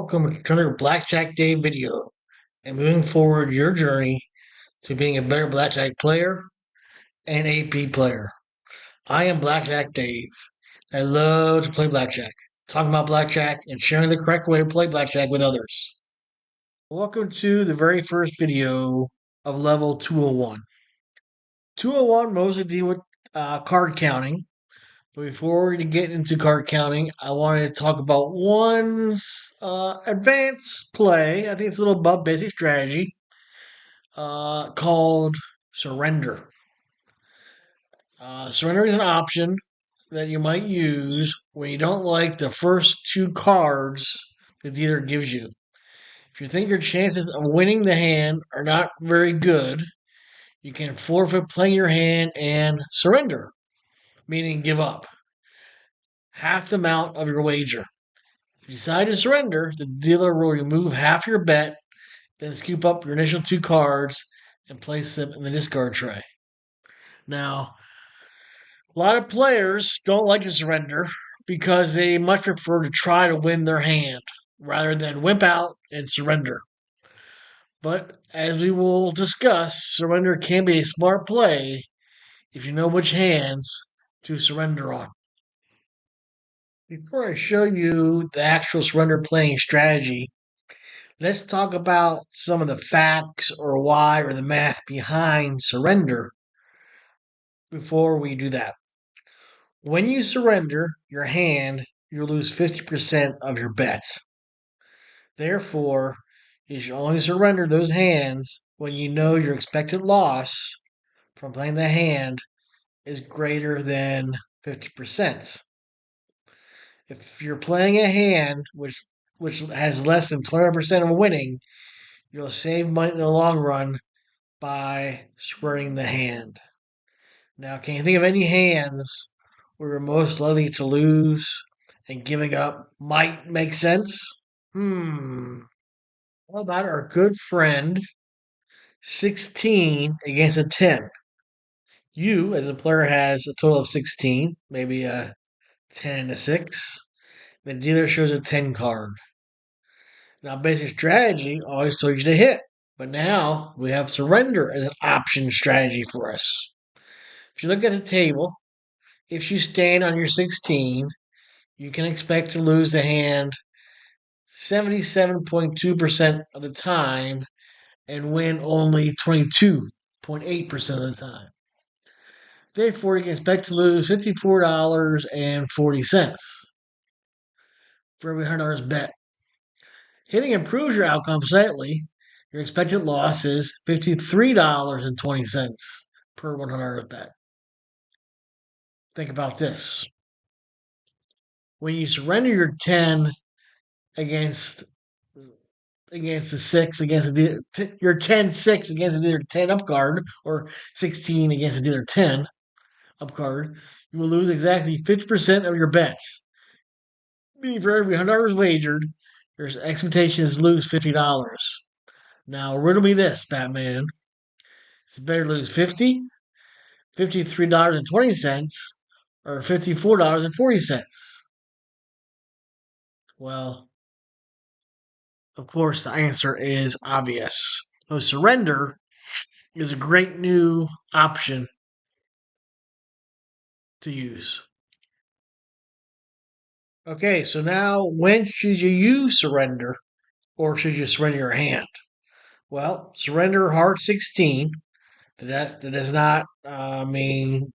welcome to another BlackJack Day video and moving forward your journey to being a better BlackJack player and AP player. I am BlackJack Dave. I love to play BlackJack, talking about BlackJack and sharing the correct way to play BlackJack with others. Welcome to the very first video of level 201. 201 mostly deal with card counting. But before we get into card counting, I wanted to talk about one advanced play. I think it's a little above basic strategy called surrender. Surrender is an option that you might use when you don't like the first two cards the dealer gives you. If you think your chances of winning the hand are not very good, you can forfeit playing your hand and surrender, meaning give up half the amount of your wager. If you decide to surrender, the dealer will remove half your bet, then scoop up your initial two cards and place them in the discard tray. Now, a lot of players don't like to surrender because they much prefer to try to win their hand rather than wimp out and surrender. But as we will discuss, surrender can be a smart play if you know which hands to surrender on. Before I show you the actual surrender playing strategy, let's talk about some of the facts or why or the math behind surrender before we do that. When you surrender your hand, you lose 50% of your bets. Therefore, you should only surrender those hands when you know your expected loss from playing the hand is greater than 50%. If you're playing a hand which has less than 20% of winning, you'll save money in the long run by squaring the hand. Now, can you think of any hands where you're most likely to lose and giving up might make sense? How about our good friend 16 against a 10? You, as a player, has a total of 16, maybe a 10 and a 6. The dealer shows a 10 card. Now, basic strategy always told you to hit, but now we have surrender as an option strategy for us. If you look at the table, if you stand on your 16, you can expect to lose the hand 77.2% of the time and win only 22.8% of the time. Therefore, you can expect to lose $54.40 for every $100 bet. Hitting improves your outcome slightly. Your expected loss is $53.20 per $100 bet. Think about this. When you surrender your 10 against the 6 against the dealer, your 10-6 against the dealer 10 up card, or 16 against the dealer 10 up card, you will lose exactly 50% of your bets. Meaning for every $100 wagered, your expectation is to lose $50. Now, riddle me this, Batman. It's better to lose 50, $53.20, or $54.40. Well, of course, the answer is obvious. So surrender is a great new option to use. Okay, so now when should you use surrender or should you surrender your hand? Well, surrender heart 16. That does not mean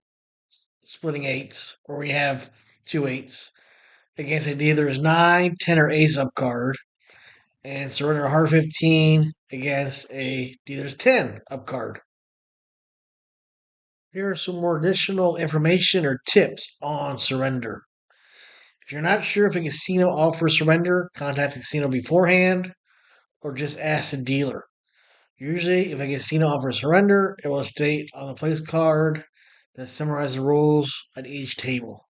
splitting eights, or we have two eights. Against a dealer is 9, 10, or ace up card. And surrender heart 15 against a dealer's 10 up card. Here are some more additional information or tips on surrender. If you're not sure if a casino offers surrender, contact the casino beforehand or just ask the dealer. Usually, if a casino offers surrender, it will state on the place card that summarizes the rules at each table.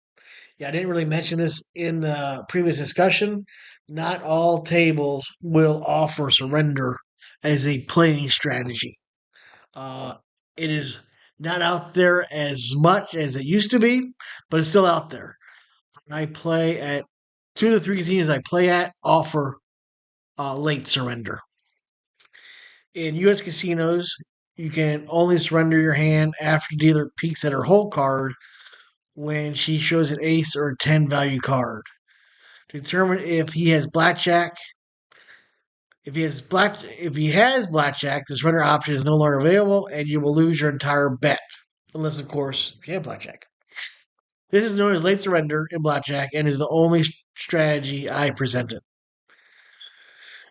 Yeah, I didn't really mention this in the previous discussion. Not all tables will offer surrender as a playing strategy. It is not out there as much as it used to be, but it's still out there. I play at 2 of the 3 casinos I play at offer late surrender. In U.S. casinos, you can only surrender your hand after the dealer peeks at her whole card when she shows an ace or a 10 value card. To determine if he has blackjack, if he has blackjack, the surrender option is no longer available, and you will lose your entire bet, unless of course you have blackjack. This is known as late surrender in blackjack and is the only strategy I presented.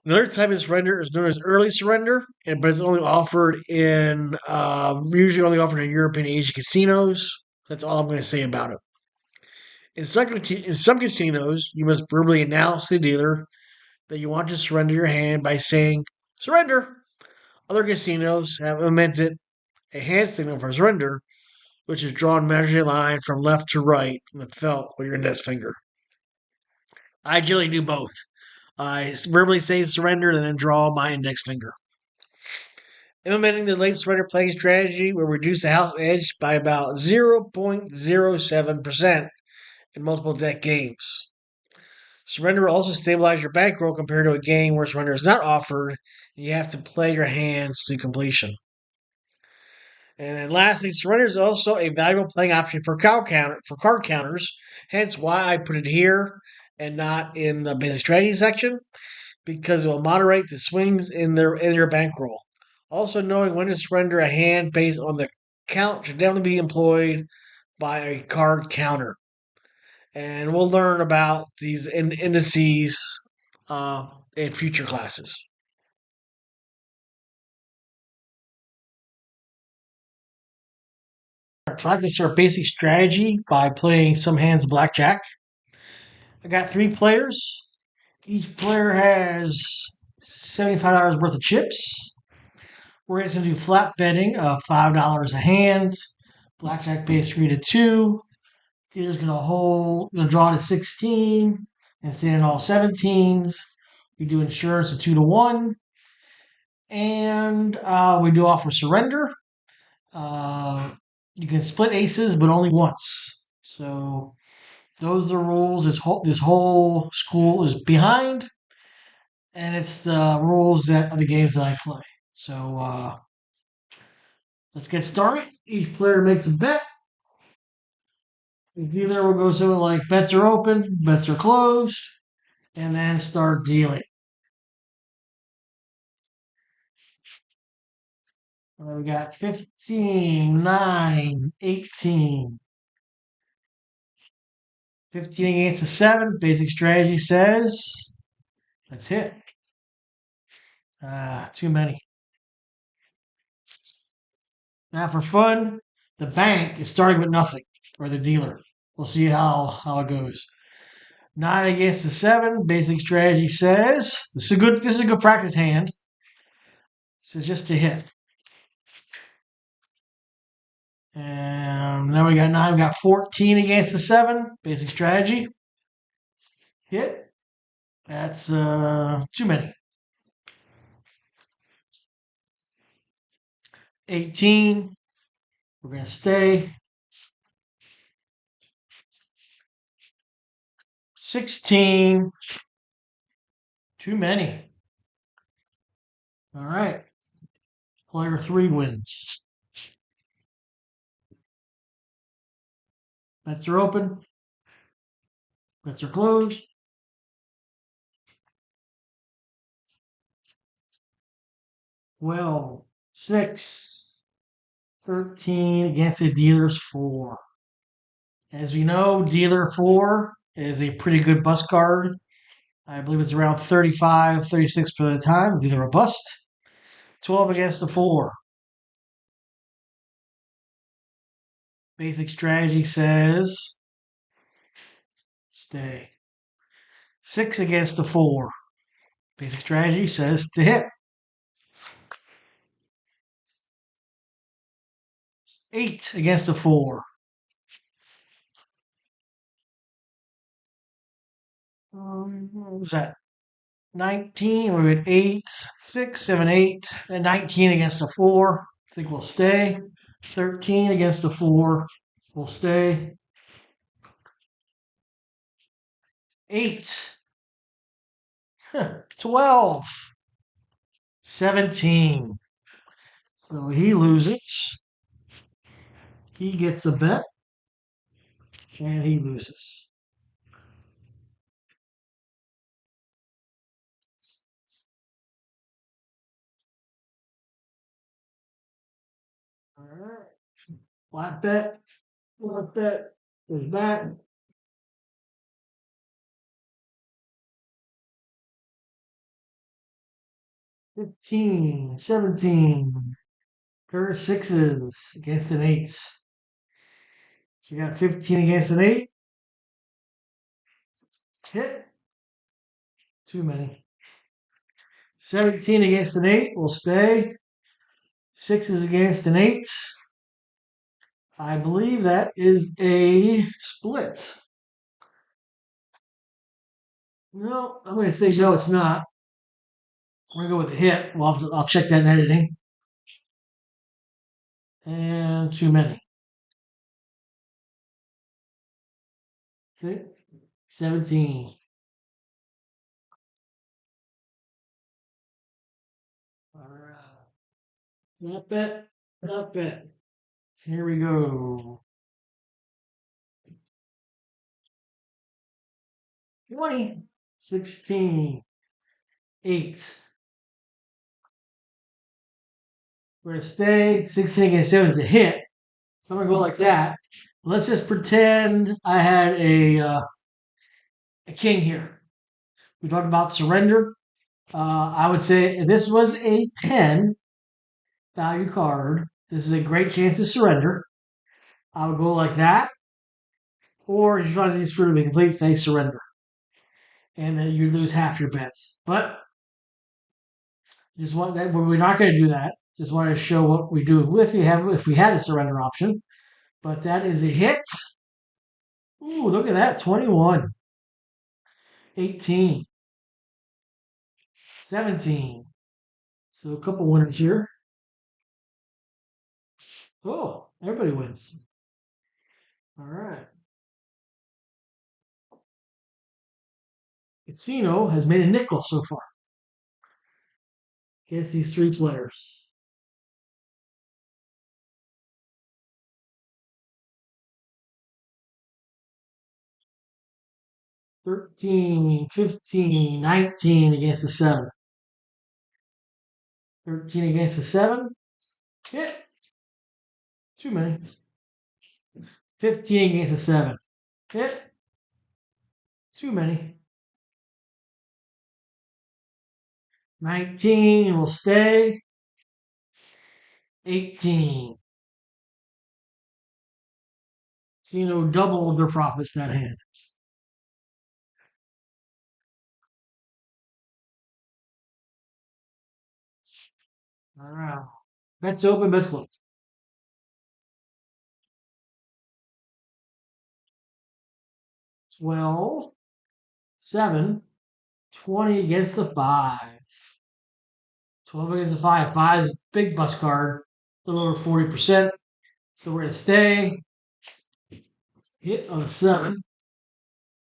Another type of surrender is known as early surrender, but it's only offered in usually only offered in European and Asian casinos. That's all I'm going to say about it. In some casinos, you must verbally announce to the dealer that you want to surrender your hand by saying surrender. Other casinos have implemented a hand signal for surrender, which is drawn measuring line from left to right in the felt with your index finger. I generally do both. I verbally say surrender, then draw my index finger. Implementing the late surrender playing strategy will reduce the house edge by about 0.07% in multiple deck games. Surrender will also stabilize your bankroll compared to a game where surrender is not offered, and you have to play your hands to completion. And then lastly, surrender is also a valuable playing option for card counters, hence why I put it here and not in the basic strategy section, because it will moderate the swings in your bankroll. Also, knowing when to surrender a hand based on the count should definitely be employed by a card counter. And we'll learn about these indices in future classes. Practice our basic strategy by playing some hands of blackjack. I got 3 players. Each player has $75 worth of chips. We're going to do flat betting of $5 a hand. Blackjack pays 3 to 2. Dealer's gonna draw to 16 and stand in all 17s. We do insurance of 2 to 1, and we do offer surrender. You can split aces, but only once. So those are the rules. This whole school is behind, and it's the rules that are the games that I play. So let's get started. Each player makes a bet. The dealer will go something like bets are open, bets are closed, and then start dealing. We got 15, 9, 18. 15 against the 7. Basic strategy says, let's hit. Too many. Now for fun, the bank is starting with nothing, or the dealer. We'll see how it goes. 9 against the 7. Basic strategy says, this is a good practice hand. This is just to hit. And then we got 9. We got 14 against the 7. Basic strategy. Hit. That's too many. 18. We're going to stay. 16. Too many. All right. Player 3 wins. Bets are open. Bets are closed. 12, 6, 13 against the dealer's 4. As we know, dealer 4 is a pretty good bust card. I believe it's around 35, 36 for the time. Dealer a bust. 12 against the 4. Basic strategy says stay. 6 against the 4. Basic strategy says to hit. 8 against the 4. What was that? 19. We're at 8, 6, 7, 8. And 19 against a 4. I think we'll stay. 13 against a 4. We'll stay. 8. 12, 17. So he loses. He gets a bet, and he loses. All right. Flat bet. Flat bet. Is that 15, 17. Pair of sixes against an eight. So you got 15 against an eight. Hit. Too many. 17 against an eight will stay. Sixes against an eight. I believe that is a split. No, I'm going to say no, it's not. We're going to go with the hit. Well, I'll check that in editing. And too many. Okay. 17. All right. Not bet. Not bet. Here we go. 20. 16. 8. We're going to stay. 16 against 7 is a hit. So I'm going to go like that. Let's just pretend I had a king here. We talked about surrender. I would say if this was a 10 value card, this is a great chance to surrender. I would go like that. Or if you try to use fruit to be complete, say surrender. And then you lose half your bets. But just want that we're not going to do that. Just wanted to show what we do with you have if we had a surrender option. But that is a hit. Ooh, look at that. 21, 18, 17. So a couple winners here. Oh, everybody wins. All right. Casino has made a nickel so far against these three players. 13, 15, 19 against the 7. 13 against the 7. Hit. Too many. 15 against the 7. Hit. Too many. 19 will stay. 18. Casino doubled their profits that hand. All right. Bets open, bets closed. 12, 7, 20 against the 5. 12 against the 5. 5 is a big bus card, a little over 40%. So we're going to stay. Hit on a 7.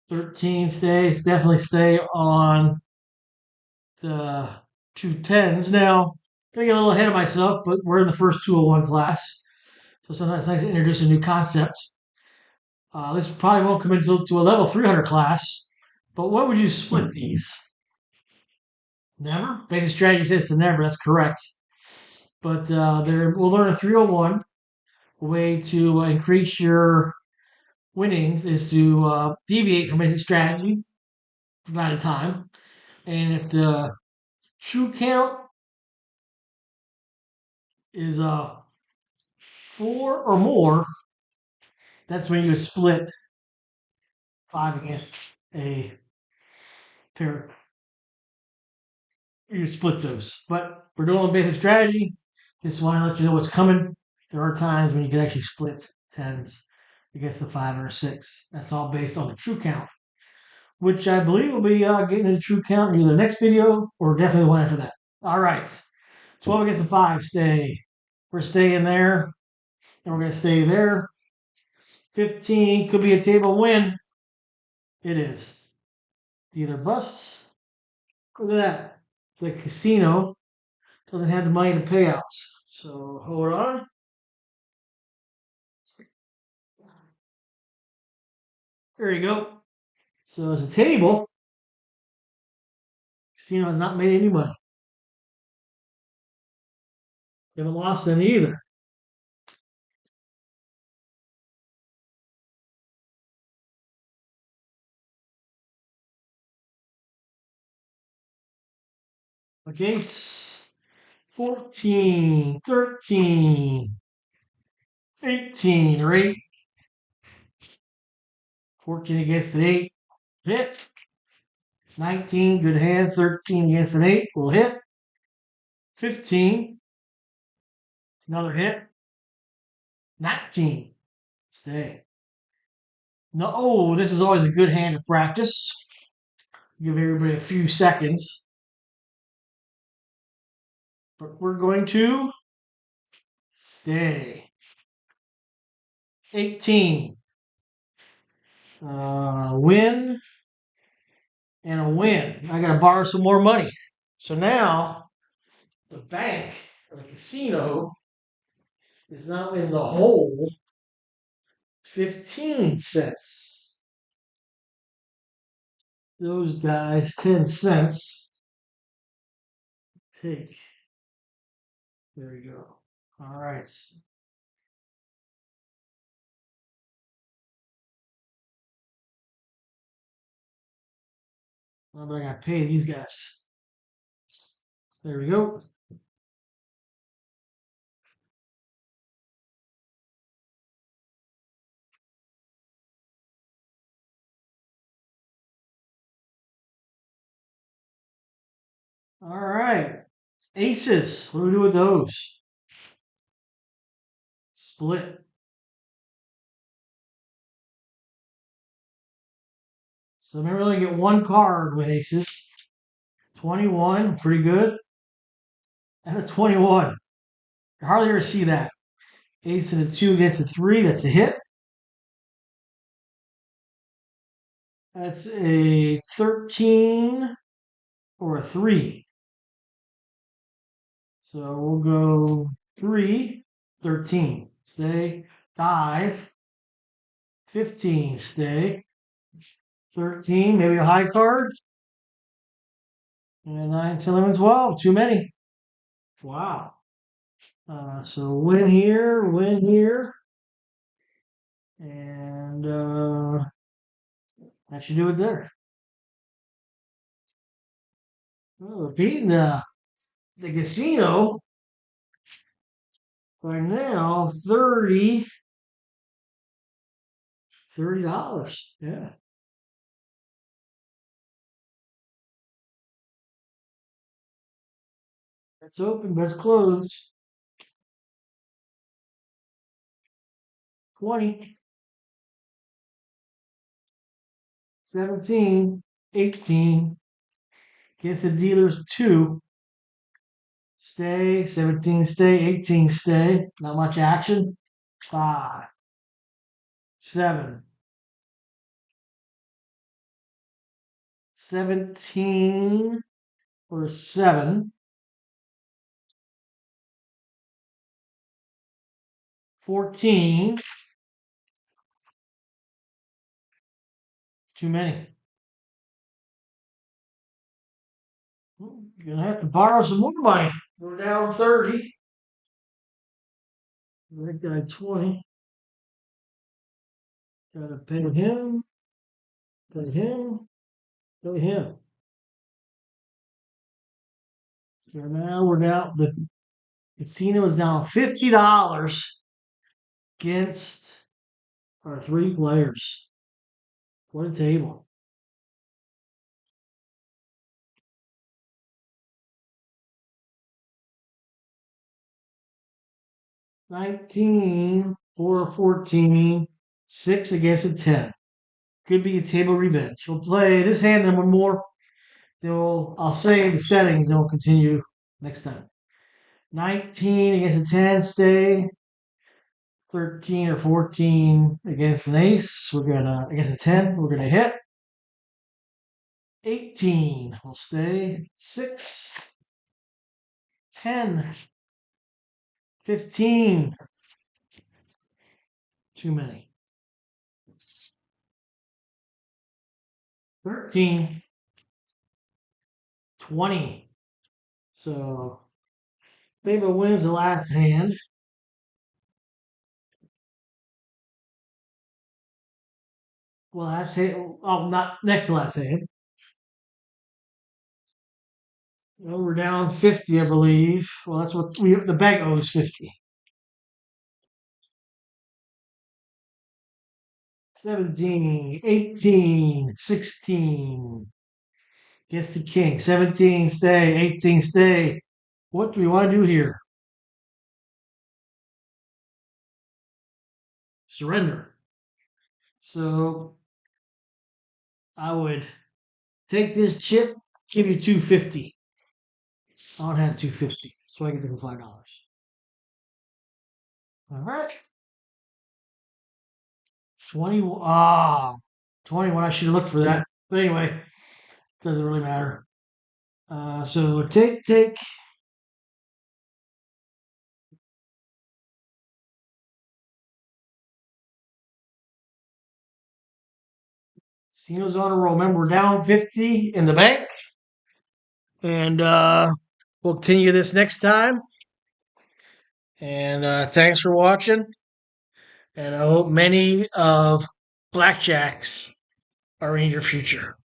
13 stays. Definitely stay on the two tens. Now, going to get a little ahead of myself, but we're in the first 201 class. So sometimes it's nice to introduce a new concept. This probably won't come into to a level 300 class, but what would you split these? Never? Basic strategy says to never. That's correct. But we'll learn a 301 way to increase your winnings is to deviate from basic strategy from time to time. And if the true count is 4 or more, that's when you split 5 against a pair. You split those. But we're doing basic strategy. Just want to let you know what's coming. There are times when you can actually split tens against the 5 or a 6. That's all based on the true count, which I believe will be getting into true count in either the next video or definitely the one after that. All right. 12 against the 5, stay. We're staying there, and we're going to stay there. 15 could be a table win. It is. It either busts Look at that. The casino doesn't have the money to payouts. So hold on. There you go. So as a table, casino has not made any money. They haven't lost any either. Okay, 14, 13, 18, or 8. 14 against an 8. Hit. 19, good hand. 13 against an 8 will hit. 15, another hit. 19, stay. No, oh, this is always a good hand to practice. Give everybody a few seconds. But we're going to stay. 18. Win and a win. I got to borrow some more money. So now the bank or the casino is now in the hole 15 cents. Those guys 10 cents. Take. There you go. All right. But I got to pay these guys. There we go. All right. Aces. What do we do with those? Split. So maybe we only get one card with aces. 21, pretty good. And a 21. You hardly ever see that. Ace and a 2 against a 3, that's a hit. That's a 13 or a 3. So we'll go 3, 13, stay. 5, 15, stay. 13, maybe a high card. And 9, 10, 11, 12, too many. Wow. So win here, and that should do it there. Well, beating the casino by now $30. Yeah. That's open, that's closed. 20, 17, 18. Against the dealers 2. Stay. 17 stay. 18 stay. Not much action. 5, 7. 17 or 7. 14. Too many. Gonna have to borrow some more money. We're down 30. That guy 20. Gotta pay him. Pay him. Pay him. So now we're down. The casino is down $50 against our 3 players. What a table. $19 or 14, 6 against a 10. Could be a table revenge. We'll play this hand and one more. Then I'll save the settings and we'll continue next time. 19 against a 10, stay. 13 or 14 against an ace. We're gonna against a 10. We're gonna hit. 18 will stay. 6, 10, 15. Too many. 13, 20. So Baba wins the last hand. Well, last hand. Oh, not next to last hand. Well, we're down 50, I believe. Well, that's what the bank owes 50. 17, 18, 16. Gets the king. 17, stay. 18, stay. What do we want to do here? Surrender. So I would take this chip, give you 250. I don't have 250, so I can give him $5. All right. 20. 21. I should have looked for that. But anyway, doesn't really matter. So take. Cino's on a roll. Remember, we're down 50 in the bank. And we'll continue this next time. And thanks for watching. And I hope many of BlackJacks are in your future.